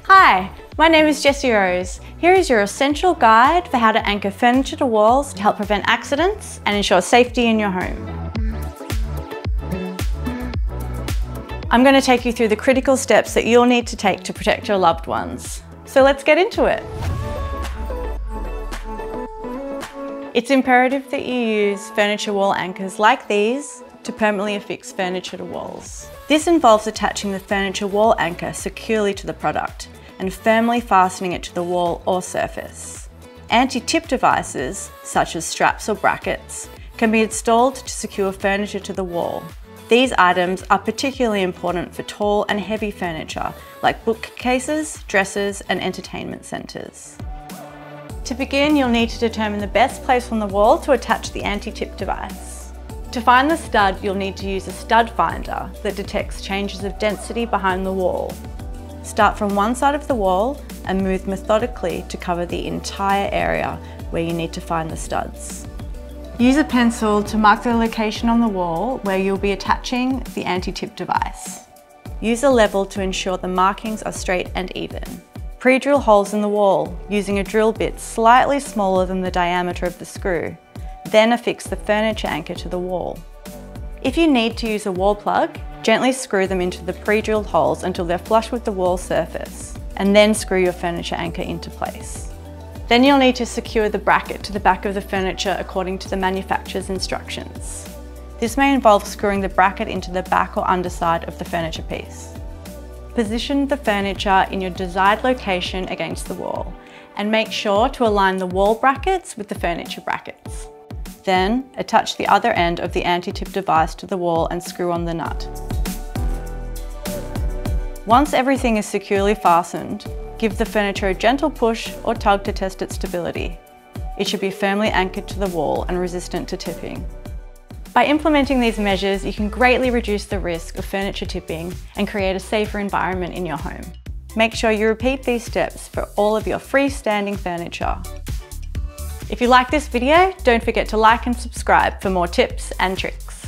Hi, my name is Jessie Rose. Here is your essential guide for how to anchor furniture to walls to help prevent accidents and ensure safety in your home. I'm going to take you through the critical steps that you'll need to take to protect your loved ones. So let's get into it. It's imperative that you use furniture wall anchors like these to permanently affix furniture to walls. This involves attaching the furniture wall anchor securely to the product and firmly fastening it to the wall or surface. Anti-tip devices, such as straps or brackets, can be installed to secure furniture to the wall. These items are particularly important for tall and heavy furniture like bookcases, dressers, and entertainment centres. To begin, you'll need to determine the best place on the wall to attach the anti-tip device. To find the stud, you'll need to use a stud finder that detects changes of density behind the wall. Start from one side of the wall and move methodically to cover the entire area where you need to find the studs. Use a pencil to mark the location on the wall where you'll be attaching the anti-tip device. Use a level to ensure the markings are straight and even. Pre-drill holes in the wall using a drill bit slightly smaller than the diameter of the screw. Then affix the furniture anchor to the wall. If you need to use a wall plug, gently screw them into the pre-drilled holes until they're flush with the wall surface, and then screw your furniture anchor into place. Then you'll need to secure the bracket to the back of the furniture according to the manufacturer's instructions. This may involve screwing the bracket into the back or underside of the furniture piece. Position the furniture in your desired location against the wall, and make sure to align the wall brackets with the furniture brackets. Then, attach the other end of the anti-tip device to the wall and screw on the nut. Once everything is securely fastened, give the furniture a gentle push or tug to test its stability. It should be firmly anchored to the wall and resistant to tipping. By implementing these measures, you can greatly reduce the risk of furniture tipping and create a safer environment in your home. Make sure you repeat these steps for all of your freestanding furniture. If you like this video, don't forget to like and subscribe for more tips and tricks.